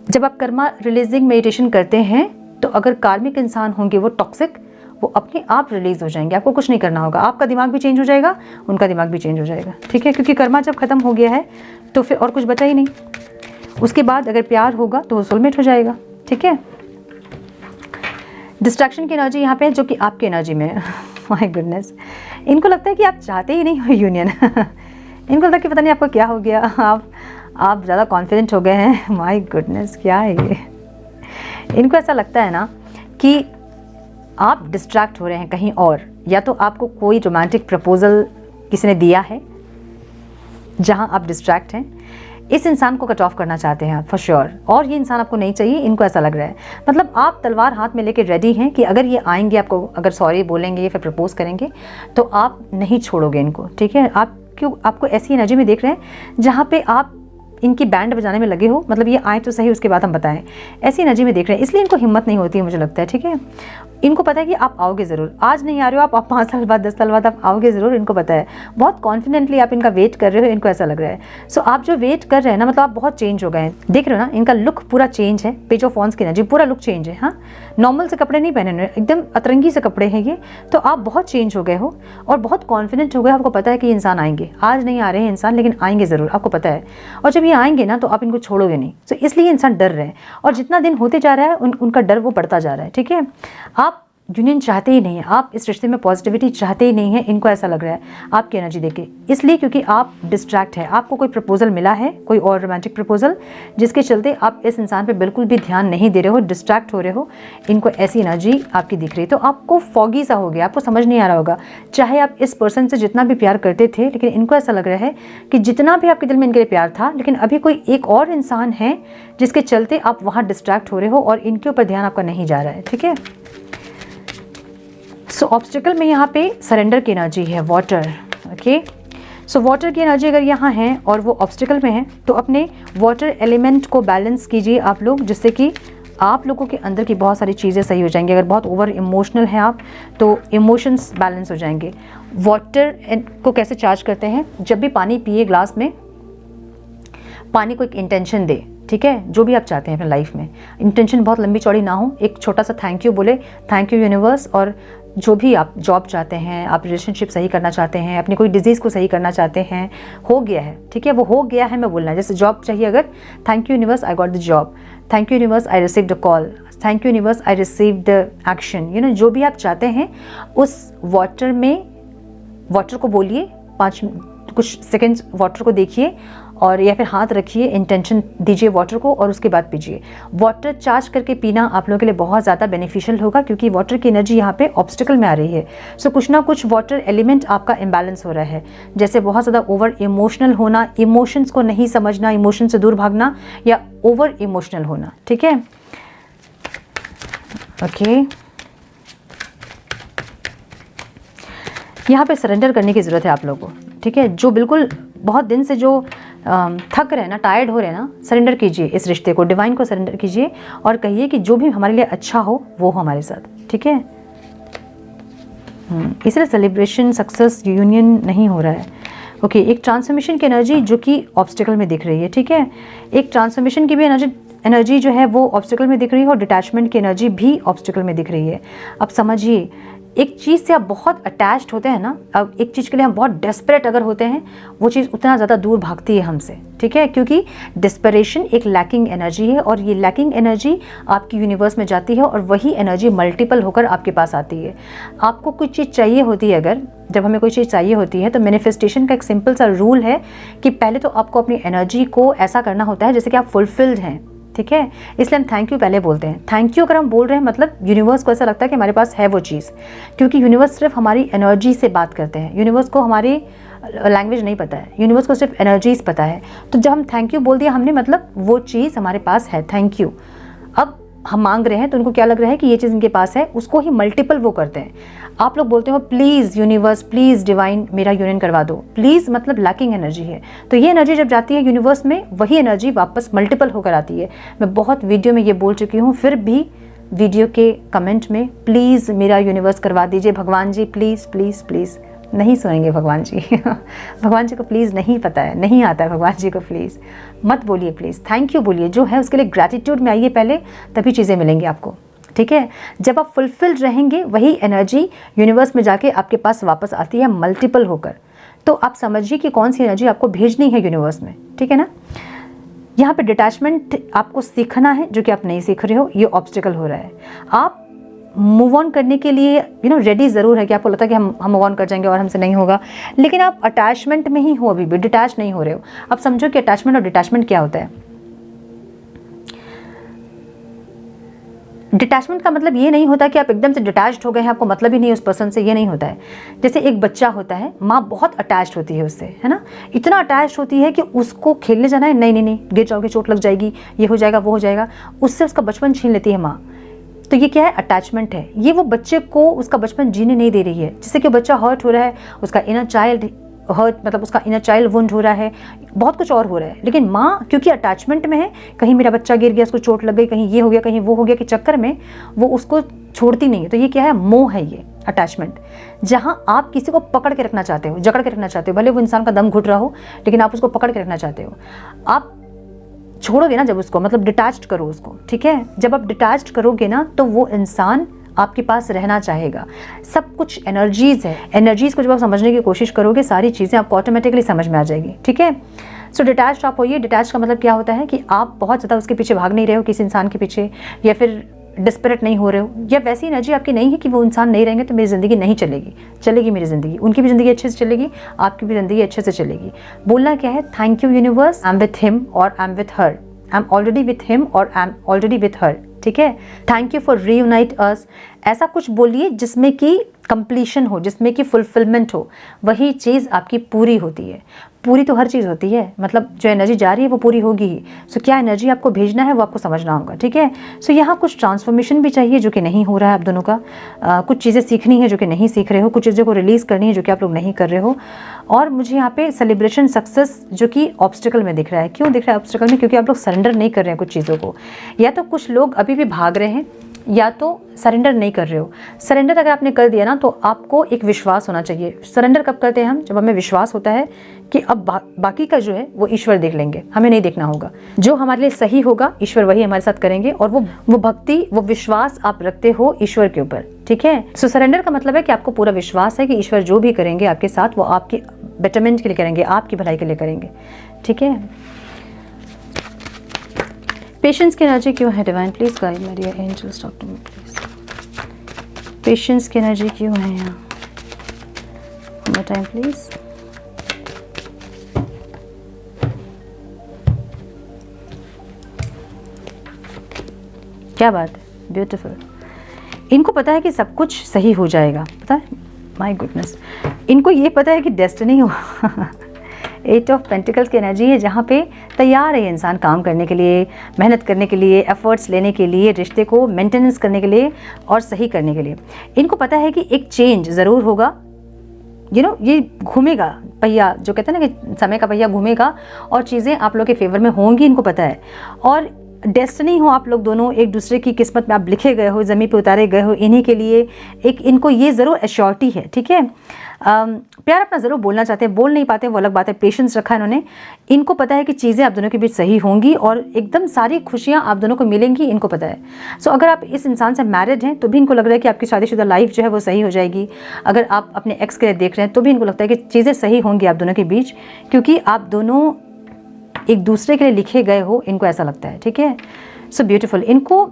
Speaker 1: जब आप कर्मा रिलीजिंग मेडिटेशन करते हैं तो अगर कार्मिक इंसान होंगे वो टॉक्सिक, वो अपने आप रिलीज हो जाएंगे, आपको कुछ नहीं करना होगा, आपका दिमाग भी चेंज हो जाएगा, उनका दिमाग भी चेंज हो जाएगा, ठीक है, क्योंकि कर्मा जब खत्म हो गया है तो फिर और कुछ बचा ही नहीं। उसके बाद अगर प्यार होगा तो वो सोलमेट हो जाएगा, ठीक है। डिस्ट्रैक्शन की एनर्जी यहाँ पे है जो कि आपकी एनर्जी में है। माय गुडनेस, इनको लगता है कि आप चाहते ही नहीं हो यूनियन। इनको लगता है कि पता नहीं आपको क्या हो गया, आप ज़्यादा कॉन्फिडेंट हो गए हैं। माय गुडनेस, क्या है ये। इनको ऐसा लगता है ना कि आप डिस्ट्रैक्ट हो रहे हैं कहीं और, या तो आपको कोई रोमांटिक प्रपोजल किसी ने दिया है जहां आप डिस्ट्रैक्ट हैं, इस इंसान को कट ऑफ करना चाहते हैं आप फॉर श्योर, और ये इंसान आपको नहीं चाहिए, इनको ऐसा लग रहा है। मतलब आप तलवार हाथ में लेके रेडी हैं कि अगर ये आएंगे, आपको अगर सॉरी बोलेंगे या फिर प्रपोज करेंगे तो आप नहीं छोड़ोगे इनको, ठीक है। आप क्यों आपको ऐसी एनर्जी में देख रहे हैं जहाँ पे आप इनकी बैंड बजाने में लगे हो, मतलब ये आए तो सही उसके बाद हम बताएं, ऐसी एनर्जी में देख रहे हैं, इसलिए इनको हिम्मत नहीं होती है, मुझे लगता है, ठीक है। इनको पता है कि आप आओगे ज़रूर, आज नहीं आ रहे हो आप 5 साल बाद, 10 साल बाद आप आओगे ज़रूर, इनको पता है। बहुत कॉन्फिडेंटली आप इनका वेट कर रहे हो, इनको ऐसा लग रहा है। सो आप जो वेट कर रहे हैं ना, मतलब आप बहुत चेंज हो गए हैं, देख रहे हो ना, इनका लुक पूरा चेंज है, पेज ऑफ वॉन्ड्स की एनर्जी, पूरा लुक चेंज है। हाँ, नॉर्मल से कपड़े नहीं पहने हुए, एकदम अतरंगी से कपड़े हैं ये, तो आप बहुत चेंज हो गए हो और बहुत कॉन्फिडेंट हो गए। आपको पता है कि इंसान आएंगे, आज नहीं आ रहे हैं इंसान, लेकिन आएंगे ज़रूर, आपको पता है। और जब ये आएंगे ना तो आप इनको छोड़ोगे नहीं, तो इसलिए इंसान डर रहे हैं, और जितना दिन होते जा रहा है उनका डर वो बढ़ता जा रहा है, ठीक है। आप यूनियन चाहते ही नहीं है, आप इस रिश्ते में पॉजिटिविटी चाहते ही नहीं है, इनको ऐसा लग रहा है आपकी एनर्जी देखे, इसलिए क्योंकि आप डिस्ट्रैक्ट है। आपको कोई प्रपोजल मिला है, कोई और रोमांटिक प्रपोजल, जिसके चलते आप इस इंसान पे बिल्कुल भी ध्यान नहीं दे रहे हो, डिस्ट्रैक्ट हो रहे हो, इनको ऐसी एनर्जी आपकी दिख रही है। तो आपको फॉगी सा हो गया, आपको समझ नहीं आ रहा होगा, चाहे आप इस पर्सन से जितना भी प्यार करते थे, लेकिन इनको ऐसा लग रहा है कि जितना भी आपके दिल में इनके लिए प्यार था, लेकिन अभी कोई एक और इंसान है जिसके चलते आप वहाँ डिस्ट्रैक्ट हो रहे हो और इनके ऊपर ध्यान आपका नहीं जा रहा है, ठीक है। सो ऑब्स्टिकल में यहाँ पे सरेंडर की एनर्जी है, वाटर, ओके। सो वाटर की एनर्जी अगर यहाँ है और वो ऑब्स्टिकल में है तो अपने वाटर एलिमेंट को बैलेंस कीजिए आप लोग, जिससे कि आप लोगों के अंदर की बहुत सारी चीज़ें सही हो जाएंगी। अगर बहुत ओवर इमोशनल हैं आप तो इमोशंस बैलेंस हो जाएंगे। वाटर को कैसे चार्ज करते हैं, जब भी पानी पिए ग्लास में, पानी को एक इंटेंशन दे, ठीक है, जो भी आप चाहते हैं अपने लाइफ में, इंटेंशन बहुत लंबी चौड़ी ना हो, एक छोटा सा थैंक यू बोले, थैंक यू यूनिवर्स। और जो भी आप जॉब चाहते हैं, आप रिलेशनशिप सही करना चाहते हैं, अपनी कोई डिजीज़ को सही करना चाहते हैं, हो गया है, ठीक है, वो हो गया है मैं बोलना है। जैसे जॉब चाहिए, अगर thank you universe I got the job, thank you universe I received a call, thank you universe I received action, you know, जो भी आप चाहते हैं उस वाटर में, वाटर को बोलिए, कुछ सेकेंड्स वाटर को देखिए और या फिर हाथ रखिए, इंटेंशन दीजिए वाटर को और उसके बाद पीजिए। वाटर चार्ज करके पीना आप लोगों के लिए बहुत ज़्यादा बेनिफिशियल होगा, क्योंकि वाटर की एनर्जी यहाँ पे ऑब्स्टिकल में आ रही है। सो कुछ ना कुछ वाटर एलिमेंट आपका इम्बैलेंस हो रहा है, जैसे बहुत ज़्यादा ओवर इमोशनल होना, इमोशंस को नहीं समझना, इमोशन से दूर भागना, या ओवर इमोशनल होना, ठीक है, ओके। यहाँ पे सरेंडर करने की ज़रूरत है आप लोगों को, ठीक है। जो बिल्कुल बहुत दिन से जो थक रहे हैं ना, टायर्ड हो रहे हैं ना, सरेंडर कीजिए इस रिश्ते को, डिवाइन को सरेंडर कीजिए और कहिए कि जो भी हमारे लिए अच्छा हो वो हमारे साथ, ठीक है। इसलिए सेलिब्रेशन, सक्सेस, यूनियन नहीं हो रहा है, ओके। एक ट्रांसफॉर्मेशन की एनर्जी जो कि ऑब्स्टिकल में दिख रही है, ठीक है। एक ट्रांसफॉर्मेशन की भी एनर्जी जो है वो ऑब्स्टिकल में दिख रही है और डिटैचमेंट की एनर्जी भी ऑब्स्टिकल में दिख रही है। अब समझिए, एक चीज़ से आप बहुत अटैच्ड होते हैं ना, अब एक चीज़ के लिए हम बहुत डेस्परेट अगर होते हैं, वो चीज़ उतना ज़्यादा दूर भागती है हमसे, ठीक है, क्योंकि डिस्परेशन एक लैकिंग एनर्जी है और ये लैकिंग एनर्जी आपकी यूनिवर्स में जाती है और वही एनर्जी मल्टीपल होकर आपके पास आती है। आपको कुछ चीज़ चाहिए होती है, अगर जब हमें कोई चीज़ चाहिए होती है तो मैनिफेस्टेशन का एक सिंपल सा रूल है कि पहले तो आपको अपनी एनर्जी को ऐसा करना होता है जैसे कि आप फुलफिल्ड हैं, ठीक है। इसलिए हम थैंक यू पहले बोलते हैं। थैंक यू अगर हम बोल रहे हैं मतलब यूनिवर्स को ऐसा लगता है कि हमारे पास है वो चीज़, क्योंकि यूनिवर्स सिर्फ हमारी एनर्जी से बात करते हैं, यूनिवर्स को हमारी लैंग्वेज नहीं पता है, यूनिवर्स को सिर्फ एनर्जीज पता है। तो जब हम थैंक यू बोल दिया हमने, मतलब वो चीज़ हमारे पास है, थैंक यू। अब हम मांग रहे हैं तो उनको क्या लग रहा है कि ये चीज़ इनके पास है, उसको ही मल्टीपल वो करते हैं। आप लोग बोलते हो प्लीज़ यूनिवर्स, प्लीज़ डिवाइन मेरा यूनियन करवा दो। प्लीज़ मतलब लैकिंग एनर्जी है, तो ये एनर्जी जब जाती है यूनिवर्स में, वही एनर्जी वापस मल्टीपल होकर आती है। मैं बहुत वीडियो में ये बोल चुकी हूँ, फिर भी वीडियो के कमेंट में प्लीज़ मेरा यूनिवर्स करवा दीजिए भगवान जी, प्लीज़ प्लीज़ प्लीज़। नहीं सुनेंगे भगवान जी भगवान जी को प्लीज़ नहीं पता है, नहीं आता है भगवान जी को, प्लीज़ मत बोलिए, प्लीज़ थैंक यू बोलिए। जो है उसके लिए ग्रैटिट्यूड में आइए पहले, तभी चीज़ें मिलेंगी आपको, ठीक है। जब आप फुलफिल्ड रहेंगे वही एनर्जी यूनिवर्स में जाके आपके पास वापस आती है मल्टीपल होकर। तो आप समझिए कि कौन सी एनर्जी आपको भेजनी है यूनिवर्स में, ठीक है ना। यहाँ पे डिटैचमेंट आपको सीखना है, जो कि आप नहीं सीख रहे हो, ये ऑब्स्टिकल हो रहा है। आप मूव ऑन करने के लिए रेडी ज़रूर है कि आपको लगता है कि हम मूव ऑन कर जाएंगे और हमसे नहीं होगा, लेकिन आप अटैचमेंट में ही हो, अभी भी डिटैच नहीं हो रहे हो। अब समझो कि अटैचमेंट और डिटैचमेंट क्या होता है। डिटैचमेंट का मतलब ये नहीं होता कि आप एकदम से डिटैच्ड हो गए हैं, आपको मतलब ही नहीं है उस पर्सन से, ये नहीं होता है। जैसे एक बच्चा होता है, माँ बहुत अटैच्ड होती है उससे, है ना, इतना अटैच्ड होती है कि उसको खेलने जाना है, नहीं नहीं नहीं गिर जाओगे, चोट लग जाएगी, ये हो जाएगा वो हो जाएगा, उससे उसका बचपन छीन लेती है माँ। तो ये क्या है, अटैचमेंट है। ये वो बच्चे को उसका बचपन जीने नहीं दे रही है, जिससे कि बच्चा हर्ट हो रहा है, उसका इनर चाइल्ड हर्ट, मतलब उसका इनर चाइल्ड वुंड हो रहा है, बहुत कुछ और हो रहा है। लेकिन माँ क्योंकि अटैचमेंट में है, कहीं मेरा बच्चा गिर गया, उसको चोट लग गई, कहीं ये हो गया, कहीं वो हो गया, के चक्कर में वो उसको छोड़ती नहीं है। तो ये क्या है, मोह है, ये अटैचमेंट। जहाँ आप किसी को पकड़ के रखना चाहते हो, जकड़ के रखना चाहते हो, भले वो इंसान का दम घुट रहा हो, लेकिन आप उसको पकड़ के रखना चाहते हो। आप छोड़ोगे ना जब उसको, मतलब डिटैच्ड करो उसको, ठीक है। जब आप डिटैच्ड करोगे ना तो वो इंसान आपके पास रहना चाहेगा। सब कुछ एनर्जीज़ है, एनर्जीज़ को जब आप समझने की कोशिश करोगे, सारी चीज़ें आपको ऑटोमेटिकली समझ में आ जाएगी, ठीक है। सो डिटैच्ड आप होइए। डिटैच का मतलब क्या होता है कि आप बहुत ज़्यादा उसके पीछे भाग नहीं रहे हो, किसी इंसान के पीछे, या फिर डिस्परेट नहीं हो रहे हो, या वैसी एनर्जी आपकी नहीं है कि वो इंसान नहीं रहेंगे तो मेरी ज़िंदगी नहीं चलेगी। चलेगी मेरी ज़िंदगी, उनकी भी ज़िंदगी अच्छे से चलेगी, आपकी भी ज़िंदगी अच्छे से चलेगी। बोलना क्या है, thank you universe, I am with him और I am with her, I am already with him और I am already with her, ठीक है। Thank you for reunite us. ऐसा कुछ बोलिए जिसमें कि कंप्लीशन हो, जिसमें कि फुलफिलमेंट हो, वही चीज़ आपकी पूरी होती है। पूरी तो हर चीज़ होती है, मतलब जो एनर्जी जा रही है वो पूरी होगी ही। सो क्या एनर्जी आपको भेजना है वो आपको समझना होगा, ठीक है। सो यहाँ कुछ ट्रांसफॉर्मेशन भी चाहिए जो कि नहीं हो रहा है आप दोनों का। कुछ चीज़ें सीखनी है जो कि नहीं सीख रहे हो, कुछ चीज़ों को रिलीज़ करनी है जो कि आप लोग नहीं कर रहे हो। और मुझे यहाँ पे सेलिब्रेशन सक्सेस जो कि ऑब्स्टिकल में दिख रहा है। क्यों दिख रहा है ऑब्स्टिकल में? क्योंकि आप लोग सरेंडर नहीं कर रहे हैं कुछ चीज़ों को, या तो कुछ लोग अभी भी भाग रहे हैं, या तो सरेंडर नहीं कर रहे हो। सरेंडर अगर आपने कर दिया ना तो आपको एक विश्वास होना चाहिए। सरेंडर कब करते हैं हम? जब हमें विश्वास होता है कि अब बाकी का जो है वो ईश्वर देख लेंगे, हमें नहीं देखना होगा। जो हमारे लिए सही होगा ईश्वर वही हमारे साथ करेंगे, और वो भक्ति, वो विश्वास आप रखते हो ईश्वर के ऊपर, ठीक है। सो सरेंडर का मतलब है कि आपको पूरा विश्वास है कि ईश्वर जो भी करेंगे आपके साथ वो आपके बेटरमेंट के लिए करेंगे, आपकी भलाई के लिए करेंगे, ठीक है। पेशेंस की एनर्जी क्यों है divine? Please guide me dear angels, talk to me please. Patience की एनर्जी क्यों है यहाँ? One time please. क्या बात है, ब्यूटीफुल। इनको पता है कि सब कुछ सही हो जाएगा, पता है, माय गुडनेस। इनको ये पता है कि डेस्टिनी हो 8 ऑफ पेंटिकल्स की एनर्जी है, जहाँ पे तैयार है इंसान काम करने के लिए, मेहनत करने के लिए, एफर्ट्स लेने के लिए, रिश्ते को मेंटेनेंस करने के लिए और सही करने के लिए। इनको पता है कि एक चेंज ज़रूर होगा, ये घूमेगा पहिया, जो कहते हैं ना कि समय का पहिया घूमेगा और चीज़ें आप लोग के फेवर में होंगी, इनको पता है। और डेस्टिनी हो, आप लोग दोनों एक दूसरे की किस्मत में आप लिखे गए हो, ज़मीन पे उतारे गए हो, इन्हीं के लिए एक इनको ये ज़रूर एश्योरिटी है, ठीक है। प्यार अपना ज़रूर बोलना चाहते हैं, बोल नहीं पाते वो अलग बात है, पेशेंस रखा है इन्होंने, इनको पता है कि चीज़ें आप दोनों के बीच सही होंगी और एकदम सारी खुशियाँ आप दोनों को मिलेंगी, इनको पता है। सो अगर आप इस इंसान से मैरिड हैं तो भी इनको लग रहा है कि आपकी शादीशुदा लाइफ जो है वो सही हो जाएगी। अगर आप अपने एक्स के लिए देख रहे हैं तो भी इनको लगता है कि चीज़ें सही होंगी आप दोनों के बीच, क्योंकि आप दोनों एक दूसरे के लिए लिखे गए हो, इनको ऐसा लगता है, ठीक है। So beautiful. इनको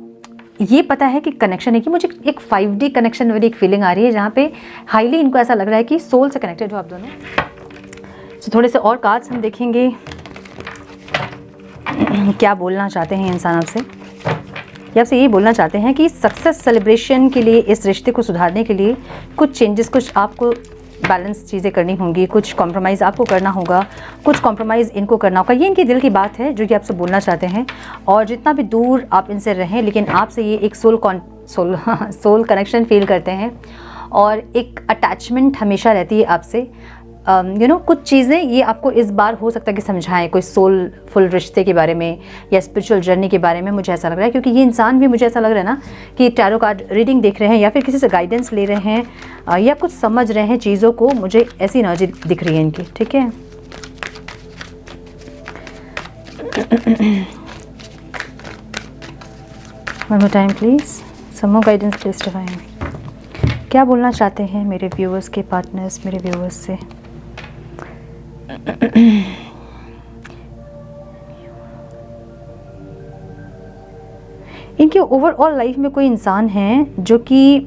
Speaker 1: ये पता है कि कनेक्शन है, कि मुझे एक 5D कनेक्शन वाली एक फीलिंग आ रही है जहाँ पे हाईली इनको ऐसा लग रहा है कि सोल से कनेक्टेड हो आप दोनों। सो थोड़े से और कार्ड्स हम देखेंगे क्या बोलना चाहते हैं इंसान आपसे। ये आपसे ये बोलना चाहते हैं कि सक्सेस सेलिब्रेशन के लिए, इस रिश्ते को सुधारने के लिए कुछ चेंजेस, कुछ आपको बैलेंस चीज़ें करनी होंगी, कुछ कॉम्प्रोमाइज़ आपको करना होगा, कुछ कॉम्प्रोमाइज़ इनको करना होगा। ये इनके दिल की बात है जो कि आपसे बोलना चाहते हैं। और जितना भी दूर आप इनसे रहें, लेकिन आपसे ये एक सोल कनेक्शन फील करते हैं और एक अटैचमेंट हमेशा रहती है आपसे। कुछ चीज़ें ये आपको इस बार हो सकता है कि समझाएं, कोई सोलफुल रिश्ते के बारे में या स्पिरिचुअल जर्नी के बारे में। मुझे ऐसा लग रहा है क्योंकि ये इंसान भी, मुझे ऐसा लग रहा है ना कि टैरो कार्ड रीडिंग देख रहे हैं या फिर किसी से गाइडेंस ले रहे हैं या कुछ समझ रहे हैं चीज़ों को। मुझे ऐसी एनर्जी दिख रही है इनकी, ठीक है। One more time please, some more guidance please divine. क्या बोलना चाहते हैं मेरे व्यूअर्स के पार्टनर्स, मेरे व्यूअर्स से। इनके ओवरऑल लाइफ में कोई इंसान है जो कि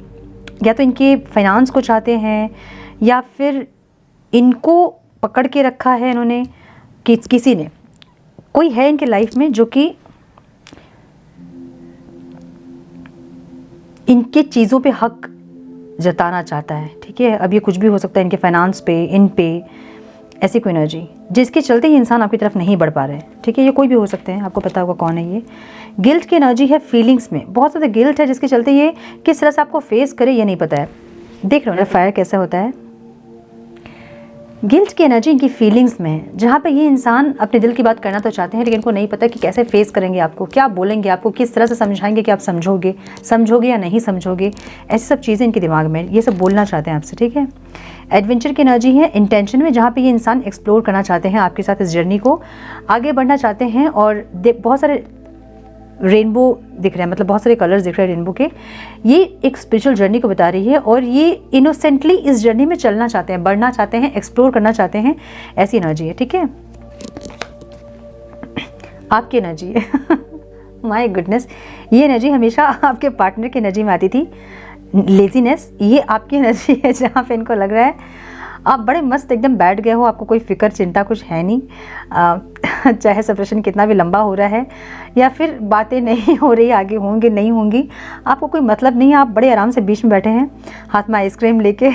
Speaker 1: या तो इनके फाइनेंस को चाहते हैं या फिर इनको पकड़ के रखा है इन्होंने, कि किसी ने, कोई है इनके लाइफ में जो कि इनके चीज़ों पे हक जताना चाहता है, ठीक है। अब ये कुछ भी हो सकता है, इनके फाइनेंस पे, इन पे, ऐसी कोई एनर्जी जिसके चलते ये इंसान आपकी तरफ नहीं बढ़ पा रहे हैं, ठीक है। ये कोई भी हो सकते हैं, आपको पता होगा कौन है ये। गिल्ट की एनर्जी है, फीलिंग्स में बहुत ज़्यादा गिल्ट है जिसके चलते ये किस तरह से आपको फेस करे ये नहीं पता है। देख रहे हो ना फायर कैसा होता है। गिल्ट की एनर्जी इनकी फीलिंग्स में है, जहाँ पे ये इंसान अपने दिल की बात करना तो चाहते हैं लेकिन इनको नहीं पता कि कैसे फेस करेंगे आपको, क्या बोलेंगे आपको, किस तरह से समझाएंगे कि आप समझोगे या नहीं समझोगे। ऐसी सब चीज़ें इनके दिमाग में, ये सब बोलना चाहते हैं आपसे, ठीक है। एडवेंचर की एनर्जी है, इंटेंशन में, जहाँ पे ये इंसान एक्सप्लोर करना चाहते हैं आपके साथ, इस जर्नी को आगे बढ़ना चाहते हैं। और बहुत सारे रेनबो दिख रहे हैं, मतलब बहुत सारे कलर्स दिख रहे हैं रेनबो के। ये एक स्पिरिचुअल जर्नी को बता रही है और ये इनोसेंटली इस जर्नी में चलना चाहते हैं, बढ़ना चाहते हैं, एक्सप्लोर करना चाहते हैं, ऐसी एनर्जी है, ठीक है। आपकी एनर्जी है माय गुडनेस, ये एनर्जी हमेशा आपके पार्टनर की एनर्जी में आती थी, लेजीनेस। ये आपकी एनर्जी है जहाँ पे इनको लग रहा है आप बड़े मस्त एकदम बैठ गए हो, आपको कोई फिक्र चिंता कुछ है नहीं। चाहे सेपरेशन कितना भी लंबा हो रहा है या फिर बातें नहीं हो रही, आगे होंगे नहीं होंगी, आपको कोई मतलब नहीं है। आप बड़े आराम से बीच में बैठे हैं हाथ में आइसक्रीम लेके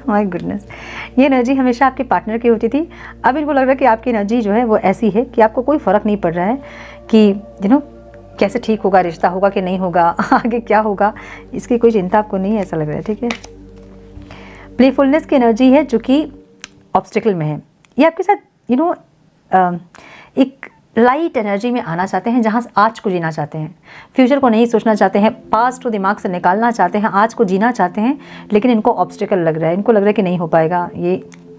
Speaker 1: माय गुडनेस, ये एनर्जी हमेशा आपके पार्टनर की होती थी। अब इनको लग रहा है कि आपकी एनर्जी जो है वो ऐसी है कि आपको कोई फ़र्क नहीं पड़ रहा है कि कैसे ठीक होगा, रिश्ता होगा कि नहीं होगा, आगे क्या होगा, इसकी कोई चिंता आपको नहीं है, ऐसा लग रहा है, ठीक है। प्लेफुलनेस की एनर्जी है जो कि ऑब्स्टिकल में है। ये आपके साथ एक लाइट एनर्जी में आना चाहते हैं, जहाँ आज को जीना चाहते हैं, फ्यूचर को नहीं सोचना चाहते हैं, पास्ट को दिमाग से निकालना चाहते हैं, आज को जीना चाहते हैं। लेकिन इनको ऑब्स्टिकल लग रहा है, इनको लग रहा है कि नहीं हो पाएगा, ये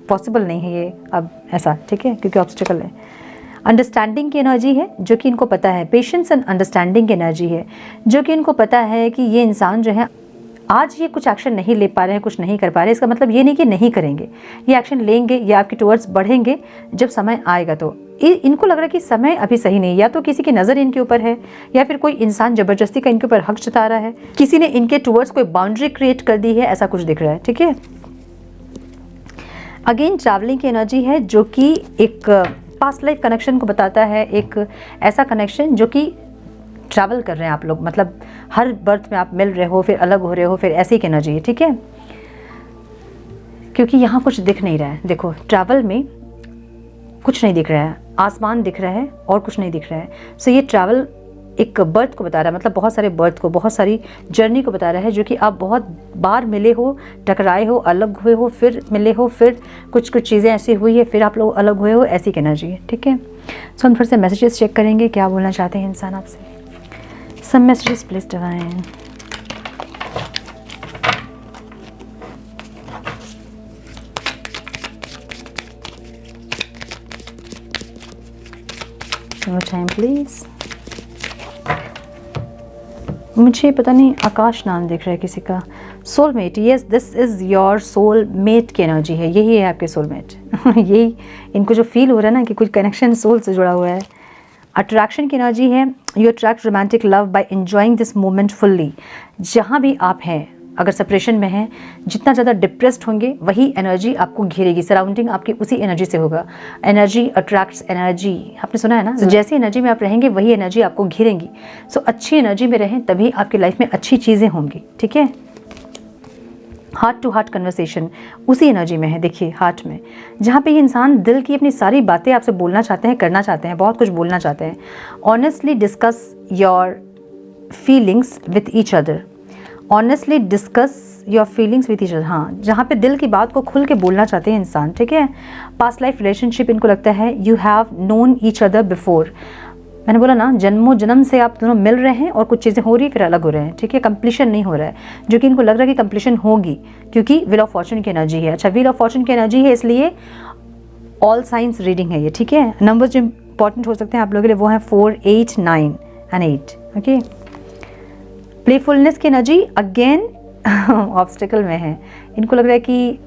Speaker 1: पॉसिबल नहीं है ये अब ऐसा, ठीक है, क्योंकि ऑब्स्टिकल है। अंडरस्टैंडिंग की एनर्जी है जो कि इनको पता है, पेशेंस एंड अंडरस्टैंडिंग की एनर्जी है जो कि इनको पता है कि ये इंसान जो है आज ये कुछ एक्शन नहीं ले पा रहे हैं, कुछ नहीं कर पा रहे हैं। इसका मतलब ये नहीं कि नहीं करेंगे, ये एक्शन लेंगे, ये आपके टुवर्ड्स बढ़ेंगे जब समय आएगा। तो इनको लग रहा है कि समय अभी सही नहीं, या तो किसी की नज़र इनके ऊपर है या फिर कोई इंसान ज़बरदस्ती का इनके ऊपर हक जता रहा है, किसी ने इनके टुवर्ड्स कोई बाउंड्री क्रिएट कर दी है, ऐसा कुछ दिख रहा है, ठीक है। अगेन ट्रैवलिंग की एनर्जी है जो कि एक पास्ट लाइफ कनेक्शन को बताता है, एक ऐसा कनेक्शन जो कि ट्रैवल कर रहे हैं आप लोग, मतलब हर बर्थ में आप मिल रहे हो, फिर अलग हो रहे हो, फिर ऐसी एक एनर्जी है, ठीक है। क्योंकि यहाँ कुछ दिख नहीं रहा है, देखो ट्रैवल में कुछ नहीं दिख रहा है, आसमान दिख रहा है और कुछ नहीं दिख रहा है। सो ये ट्रैवल एक बर्थ को बता रहा है, मतलब बहुत सारे बर्थ को, बहुत सारी जर्नी को बता रहा है, जो कि आप बहुत बार मिले हो, टकराए हो, अलग हुए हो, फिर मिले हो, फिर कुछ चीज़ें ऐसी हुई है, फिर आप लोग अलग हुए हो, ऐसी की एनर्जी है, ठीक है। सो हम फिर से मैसेजेस चेक करेंगे, क्या बोलना चाहते हैं इंसान आपसे। Some messages please divine. No time please. मुझे पता नहीं आकाश नाम दिख रहा है किसी का। Soulmate, yes this is your soulmate की एनर्जी है, यही है आपके सोलमेट। यही इनको जो फील हो रहा है ना कि कुछ कनेक्शन सोल से जुड़ा हुआ है। अट्रैक्शन की एनर्जी है। You attract romantic love by enjoying this moment fully. जहाँ भी आप हैं, अगर सेपरेशन में हैं, जितना ज़्यादा डिप्रेस्ड होंगे वही एनर्जी आपको घेरेगी, सराउंडिंग आपकी उसी एनर्जी से होगा। एनर्जी अट्रैक्ट्स एनर्जी, आपने सुना है ना। तो जैसी एनर्जी में आप रहेंगे वही एनर्जी आपको घेरेंगी। सो अच्छी एनर्जी में रहें तभी आपकी लाइफ में अच्छी चीज़ें होंगी, ठीक है। हार्ट टू हार्ट कन्वर्सेशन उसी एनर्जी में है, देखिए हार्ट में, जहाँ पे ये इंसान दिल की अपनी सारी बातें आपसे बोलना चाहते हैं, करना चाहते हैं, बहुत कुछ बोलना चाहते हैं। Honestly discuss your feelings with each other. Honestly discuss your feelings with each other, हाँ, जहाँ पे दिल की बात को खुल के बोलना चाहते हैं इंसान, ठीक है। पास्ट लाइफ रिलेशनशिप, इनको लगता है you have known each other before. मैंने बोला ना, जन्मों जन्म से आप दोनों मिल रहे हैं और कुछ चीज़ें हो रही फिर अलग हो रहे हैं, ठीक है। कंप्लीशन नहीं हो रहा है, जो कि इनको लग रहा है कि कंप्लीशन होगी, क्योंकि व्हील ऑफ फॉर्चून की एनर्जी है। अच्छा, व्हील ऑफ फॉर्चून की एनर्जी है, इसलिए ऑल साइंस रीडिंग है ये, ठीक है। नंबर्स जो इंपॉर्टेंट हो सकते हैं आप लोगों के लिए वो हैं 4, 8, 9 एंड 8, ओके। प्लेफुलनेस की एनर्जी अगेन ऑब्स्टिकल में है। इनको लग रहा है कि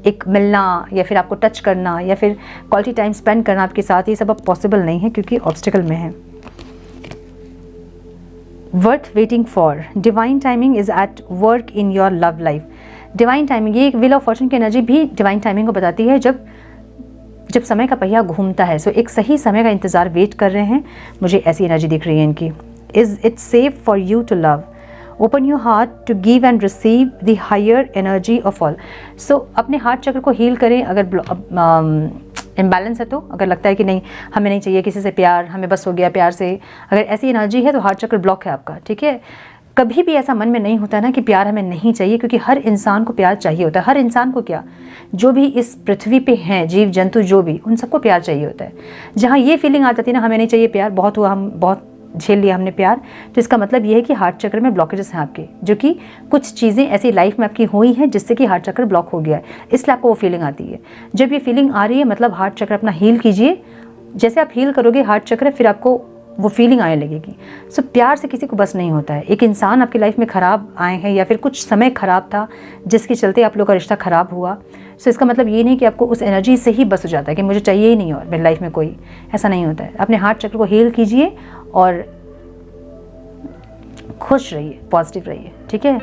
Speaker 1: एक मिलना या फिर आपको टच करना या फिर क्वालिटी टाइम स्पेंड करना आपके साथ, ये सब अब पॉसिबल नहीं है क्योंकि ऑब्स्टिकल में है। Worth waiting for, divine timing is at work in your love life. Divine timing, ये व्हील ऑफ फॉर्चून की एनर्जी भी डिवाइन टाइमिंग को बताती है, जब समय का पहिया घूमता है। सो एक सही समय का इंतज़ार वेट कर रहे हैं, मुझे ऐसी एनर्जी दिख रही है इनकी। Is it safe for you to love, open your heart to give and receive the higher energy of all. So अपने हार्ट चक्र को हील करें। अगर इम्बैलेंस है तो, अगर लगता है कि नहीं हमें नहीं चाहिए किसी से प्यार, हमें बस हो गया प्यार से, अगर ऐसी एनर्जी है तो हार्ट चक्र ब्लॉक है आपका, ठीक है। कभी भी ऐसा मन में नहीं होता ना कि प्यार हमें नहीं चाहिए, क्योंकि हर इंसान को प्यार चाहिए होता है। हर इंसान को क्या, जो भी इस पृथ्वी पे हैं, जीव जंतु जो भी, उन सबको प्यार चाहिए होता है। जहाँ ये फीलिंग आ जाती है ना हमें नहीं चाहिए प्यार, बहुत हुआ, हम बहुत झेल लिया हमने प्यार, तो इसका मतलब ये है कि हार्ट चक्र में ब्लॉकेजेस हैं आपके, जो कि कुछ चीज़ें ऐसी लाइफ में आपकी हुई हैं जिससे कि हार्ट चक्र ब्लॉक हो गया है, इसलिए आपको वो फीलिंग आती है। जब ये फीलिंग आ रही है मतलब हार्ट चक्र अपना हील कीजिए। जैसे आप हील करोगे हार्ट चक्र, फिर आपको वो फीलिंग आने लगेगी। सो प्यार से किसी को बस नहीं होता है। एक इंसान आपकी लाइफ में ख़राब आए हैं या फिर कुछ समय ख़राब था जिसके चलते आप लोग का रिश्ता ख़राब हुआ, सो इसका मतलब ये नहीं कि आपको उस एनर्जी से ही बस हो जाता है कि मुझे चाहिए ही नहीं और मेरी लाइफ में कोई, ऐसा नहीं होता है। अपने हार्ट चक्र को हील कीजिए और खुश रहिए, पॉजिटिव रहिए, ठीक है।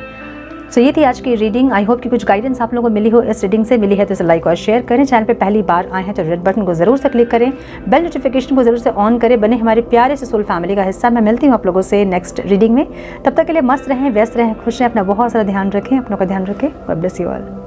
Speaker 1: सो ये थी आज की रीडिंग। आई होप कि कुछ गाइडेंस आप लोगों को मिली हो, इस रीडिंग से मिली है तो इसे लाइक और शेयर करें। चैनल पे पहली बार आए हैं तो रेड बटन को ज़रूर से क्लिक करें, बेल नोटिफिकेशन को ज़रूर से ऑन करें, बने हमारे प्यारे से सोल फैमिली का हिस्सा। मैं मिलती हूँ आप लोगों से नेक्स्ट रीडिंग में। तब तक के लिए मस्त रहें, व्यस्त रहें, खुश रहें, अपना बहुत सारा ध्यान रखें, अपनों का ध्यान रखें। God bless you all.